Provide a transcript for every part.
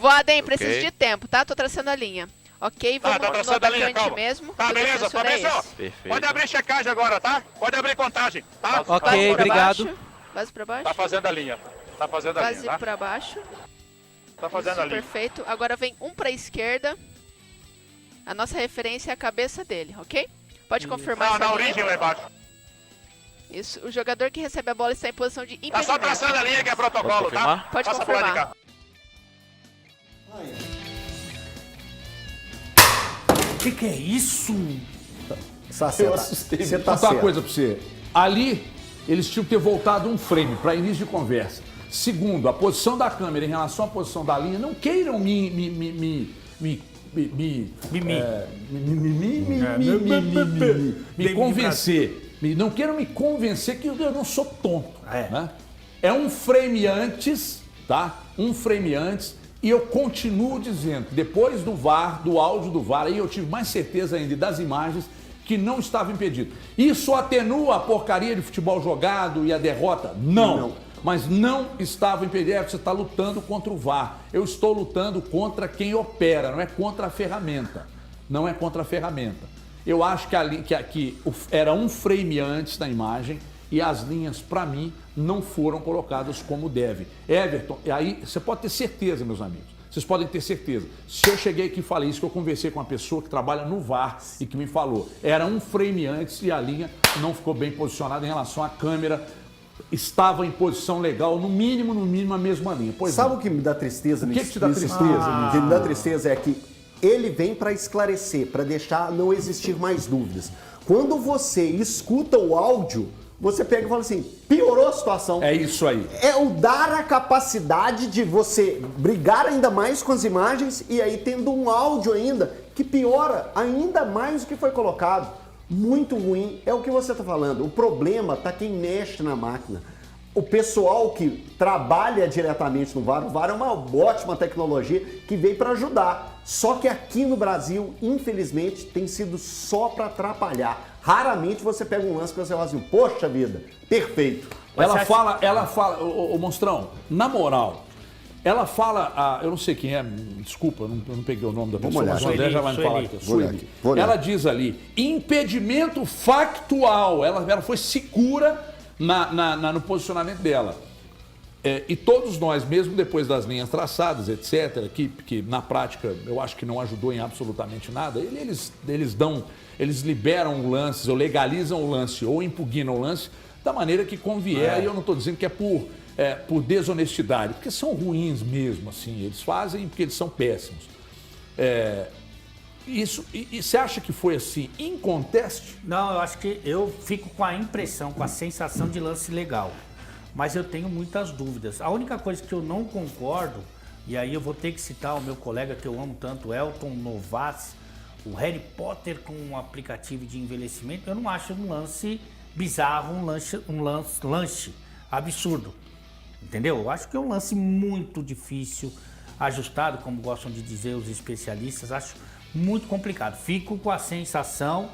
Adem, preciso de tempo, tá? Tô traçando a linha. Ok, vamos no atacante mesmo. Tá, beleza, Fabrício. Pode abrir checagem agora, tá? Pode abrir contagem, tá? Ok, obrigado. Base pra baixo. Tá fazendo a linha. Tá fazendo a linha, Base tá? pra baixo. Tá fazendo a linha. Perfeito. Agora vem um pra esquerda. A nossa referência é a cabeça dele, ok? Pode confirmar Não, essa na linha. origem lá embaixo. Isso, o jogador que recebe a bola está em posição de impedimento. Tá só traçando a linha que é protocolo, tá? Pode Passa pro lado de confirmar. cá. Que é isso? Eu assustei. Você tá certo. Uma coisa pra você. Ali, eles tinham que ter voltado um frame para início de conversa. Segundo, a posição da câmera em relação à posição da linha, não queiram me convencer. Não queiram me convencer que eu não sou tonto. Né? É um frame antes, tá? Um frame antes. E eu continuo dizendo, depois do VAR, do áudio do VAR, aí eu tive mais certeza ainda das imagens que não estava impedido. Isso atenua a porcaria de futebol jogado e a derrota? Não. Mas não estava impedido. Você está lutando contra o VAR. Eu estou lutando contra quem opera, não é contra a ferramenta. Não é contra a ferramenta. Eu acho que era um frame antes da imagem e as linhas, para mim, não foram colocadas como deve. Everton, e aí você pode ter certeza, meus amigos, vocês podem ter certeza. Se eu cheguei aqui e falei isso, que eu conversei com uma pessoa que trabalha no VAR e que me falou, era um frame antes e a linha não ficou bem posicionada em relação à câmera, estava em posição legal, no mínimo a mesma linha. Pois sabe o que me dá tristeza nisso? O que te dá tristeza? O que me dá tristeza é que ele vem para esclarecer, para deixar não existir mais dúvidas. Quando você escuta o áudio, você pega e fala assim, piorou a situação. É isso aí. É o dar a capacidade de você brigar ainda mais com as imagens e aí tendo um áudio ainda que piora ainda mais o que foi colocado. Muito ruim, é o que você está falando. O problema está quem mexe na máquina. O pessoal que trabalha diretamente no VAR, o VAR é uma ótima tecnologia que veio para ajudar. Só que aqui no Brasil, infelizmente, tem sido só para atrapalhar. Raramente você pega um lance que você fala assim, poxa vida, perfeito. Ela fala, ô Monstrão, na moral, ela fala, eu não sei quem é, desculpa, eu não peguei o nome da pessoa, mas o André já vai me falar aqui. Ela diz ali, impedimento factual, ela foi segura no posicionamento dela. E todos nós, mesmo depois das linhas traçadas, etc., que na prática eu acho que não ajudou em absolutamente nada, eles liberam o lance, ou legalizam o lance, ou impugnam o lance da maneira que convier, e eu não estou dizendo que é por desonestidade, porque são ruins mesmo, assim, eles fazem porque eles são péssimos. E você acha que foi assim, inconteste? Não, eu acho que eu fico com a impressão, com a sensação de lance legal. Mas eu tenho muitas dúvidas. A única coisa que eu não concordo, e aí eu vou ter que citar o meu colega que eu amo tanto, Elton Novas, o Harry Potter com um aplicativo de envelhecimento, eu não acho um lance bizarro, um lance absurdo. Entendeu? Eu acho que é um lance muito difícil, ajustado, como gostam de dizer os especialistas, acho muito complicado. Fico com a sensação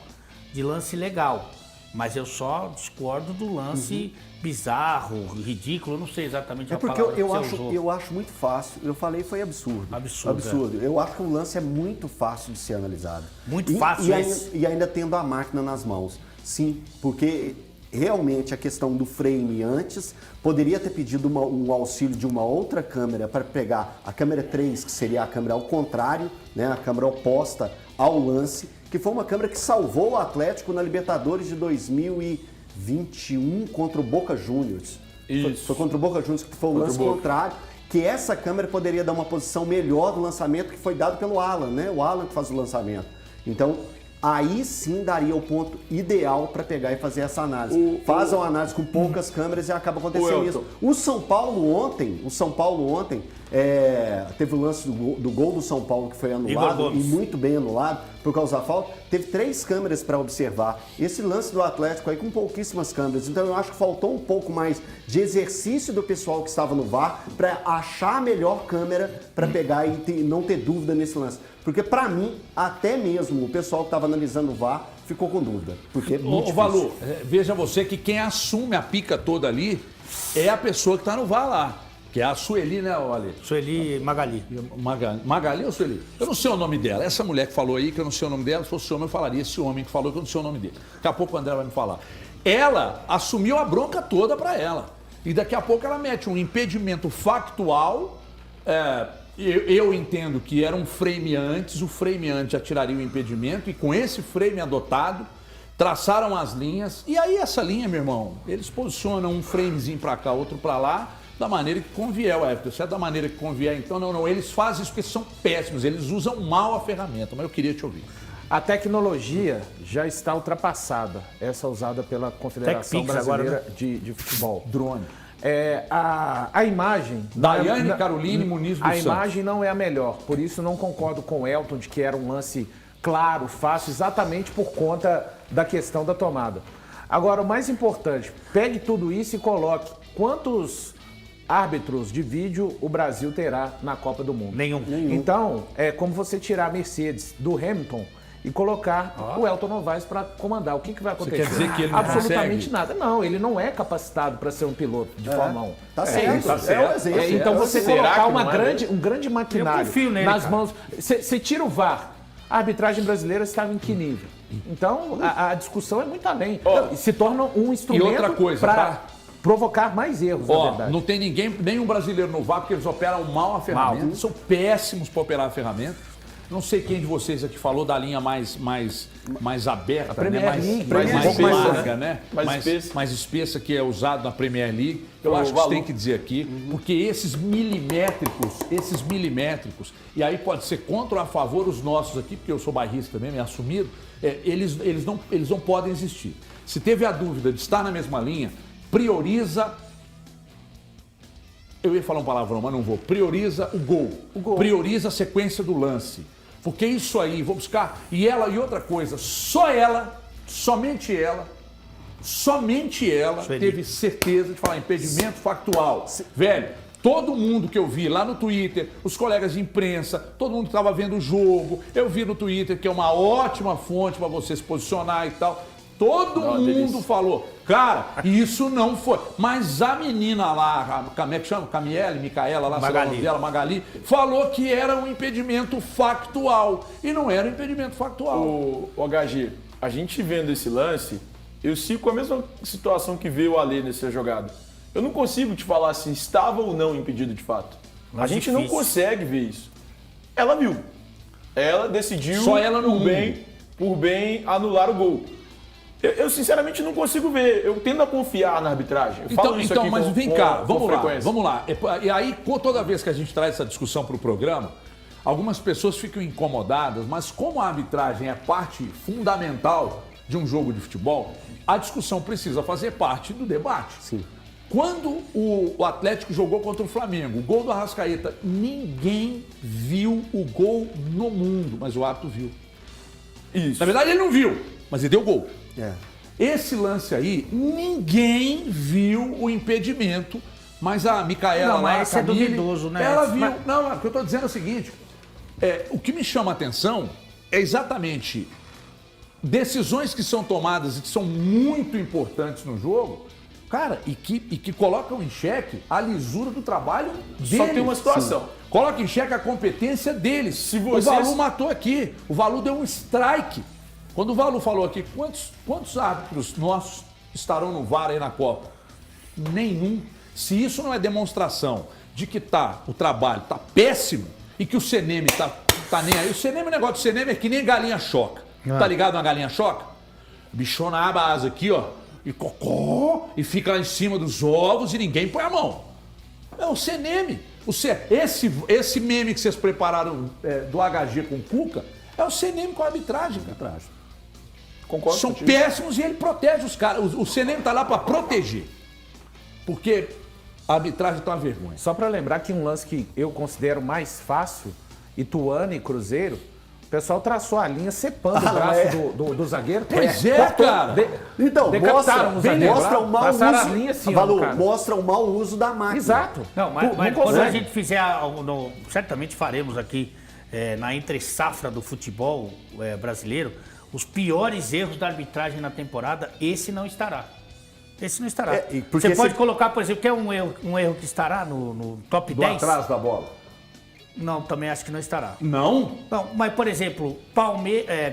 de lance legal, mas eu só discordo do lance bizarro, ridículo, eu não sei exatamente a palavra que você usou. Eu acho muito fácil, eu falei foi absurdo. Absurdo. Eu acho que o lance é muito fácil de ser analisado. Muito fácil e ainda tendo a máquina nas mãos. Sim, porque realmente a questão do frame antes poderia ter pedido um auxílio de uma outra câmera para pegar a câmera 3, que seria a câmera ao contrário, né, a câmera oposta ao lance, que foi uma câmera que salvou o Atlético na Libertadores de 2021 contra o Boca Juniors. Foi contra o Boca Juniors, que foi o lance contrário, que essa câmera poderia dar uma posição melhor do lançamento que foi dado pelo Alan, né? O Alan que faz o lançamento. Então, aí sim daria o ponto ideal para pegar e fazer essa análise. Faz uma análise com poucas câmeras e acaba acontecendo isso. O São Paulo ontem teve o lance do gol do São Paulo que foi anulado, e muito bem anulado por causa da falta. Teve 3 câmeras para observar. Esse lance do Atlético aí com pouquíssimas câmeras. Então eu acho que faltou um pouco mais de exercício do pessoal que estava no VAR para achar a melhor câmera para pegar e não ter dúvida nesse lance. Porque para mim, até mesmo o pessoal que estava analisando o VAR ficou com dúvida. Porque é muito difícil. Valu, veja você que quem assume a pica toda ali é a pessoa que está no VAR lá. que é a Sueli, né, Ale? Sueli Magali. Magali ou Sueli? Eu não sei o nome dela. Essa mulher que falou aí, que eu não sei o nome dela, se fosse homem, eu falaria esse homem que falou que eu não sei o nome dele. Daqui a pouco o André vai me falar. Ela assumiu a bronca toda para ela. E daqui a pouco ela mete um impedimento factual. Eu entendo que era um frame antes, o frame antes já tiraria o impedimento, e com esse frame adotado, traçaram as linhas. E aí essa linha, meu irmão, eles posicionam um framezinho para cá, outro para lá, da maneira que convier, Everton. Se é da maneira que convier, então não. Eles fazem isso porque são péssimos, eles usam mal a ferramenta, mas eu queria te ouvir. A tecnologia já está ultrapassada, essa usada pela Confederação Brasileira de Futebol. Drone. A imagem... Daiane Caroline Muniz dos Santos. A imagem não é a melhor, por isso não concordo com o Elton de que era um lance claro, fácil, exatamente por conta da questão da tomada. Agora, o mais importante, pegue tudo isso e coloque quantos árbitros de vídeo o Brasil terá na Copa do Mundo. Nenhum. Então, é como você tirar a Mercedes do Hamilton e colocar o Elton Novaes para comandar. O que vai acontecer? Você quer dizer que ele não absolutamente consegue? nada. Não, ele não é capacitado para ser um piloto de Fórmula 1. Tá certo, tá certo. o exemplo. Então você Será colocar que um grande maquinário Eu confio nele, nas cara. mãos... Você tira o VAR. A arbitragem brasileira estava em que nível? Então, a discussão é muito além. E se torna um instrumento para provocar mais erros, na verdade. Não tem nenhum brasileiro no VAR, porque eles operam mal a ferramenta. São péssimos para operar a ferramenta. Não sei quem de vocês aqui falou da linha mais aberta, Premier né? League. mais espessa, larga, né? Mais espessa, que é usado na Premier League. Eu acho que você tem que dizer aqui, porque esses milimétricos, e aí pode ser contra ou a favor os nossos aqui, porque eu sou bairrista mesmo, é assumido, eles não podem existir. Se teve a dúvida de estar na mesma linha, prioriza... Eu ia falar um palavrão, mas não vou. Prioriza o gol. Prioriza a sequência do lance. Porque isso aí, vou buscar. E outra coisa, somente ela teve certeza de falar impedimento factual. Velho, todo mundo que eu vi lá no Twitter, os colegas de imprensa, todo mundo que estava vendo o jogo, eu vi no Twitter, que é uma ótima fonte para você se posicionar e tal. Todo mundo falou, cara, isso não foi. Mas a menina lá, como é que chama? Micaela, lá, sei lá o nome dela, Magali, falou que era um impedimento factual. E não era um impedimento factual. O HG, a gente vendo esse lance, eu sigo com a mesma situação que veio o Ale nessa jogada. Eu não consigo te falar se estava ou não impedido de fato. A gente não consegue ver isso. Ela viu. Ela decidiu, só ela no por bem, anular o gol. Eu sinceramente não consigo ver. Eu tendo a confiar na arbitragem. Eu falo isso aqui mas vem cá, frequência. vamos lá. E aí, toda vez que a gente traz essa discussão para o programa, algumas pessoas ficam incomodadas, mas como a arbitragem é parte fundamental de um jogo de futebol, a discussão precisa fazer parte do debate. Sim. Quando o Atlético jogou contra o Flamengo, o gol do Arrascaeta, ninguém viu o gol no mundo, mas o árbitro viu. Isso. Na verdade, ele não viu, mas ele deu gol. Esse lance aí, ninguém viu o impedimento, mas a Micaela não, mas lá, é duvidoso, né? ela viu. Não, o que eu estou dizendo é o seguinte, o que me chama a atenção é exatamente decisões que são tomadas e que são muito importantes no jogo, cara, e que colocam em xeque a lisura do trabalho deles. Só tem uma situação. Sim. Coloca em xeque a competência deles. Se vocês... O Valu matou aqui, o Valu deu um strike. Quando o Valu falou aqui, quantos árbitros nossos estarão no VAR aí na Copa? Nenhum. Se isso não é demonstração de que o trabalho tá péssimo e que o CNM tá nem aí. O negócio do CNM é que nem galinha choca. Tá ligado uma galinha choca? Bichona abre a asa aqui, ó, e cocó, e fica lá em cima dos ovos e ninguém põe a mão. É o CNM. Esse meme que vocês prepararam do HG com o Cuca é o CNM com a arbitragem, cara. Concordo São contigo. péssimos e ele protege os caras. O CNM tá lá para proteger. Porque a arbitragem tá uma vergonha. Só para lembrar que um lance que eu considero mais fácil, Ituano e Cruzeiro, o pessoal traçou a linha cepando o braço do zagueiro. Pois cara. Então, decapitaram o zagueiro. mostra o mau uso. A linha assim, mostra o mau uso da máquina. Exato. Não, mas quando a gente fizer, certamente faremos aqui, na entre-safra do futebol brasileiro, os piores erros da arbitragem na temporada, esse não estará. Esse não estará. porque Você pode colocar, por exemplo, quer um erro que estará no top Do 10? atrás da bola. Não, também acho que não estará. Não? Não, mas, por exemplo,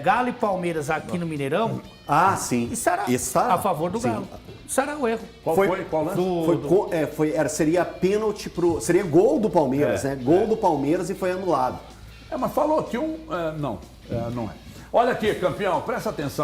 Galo e Palmeiras aqui no Mineirão, Sim. estará a favor do Galo. Estará o erro. Qual foi? Qual lance? Seria pênalti seria gol do Palmeiras, né? Gol do Palmeiras e foi anulado. Mas falou que não é. Olha aqui, campeão, presta atenção.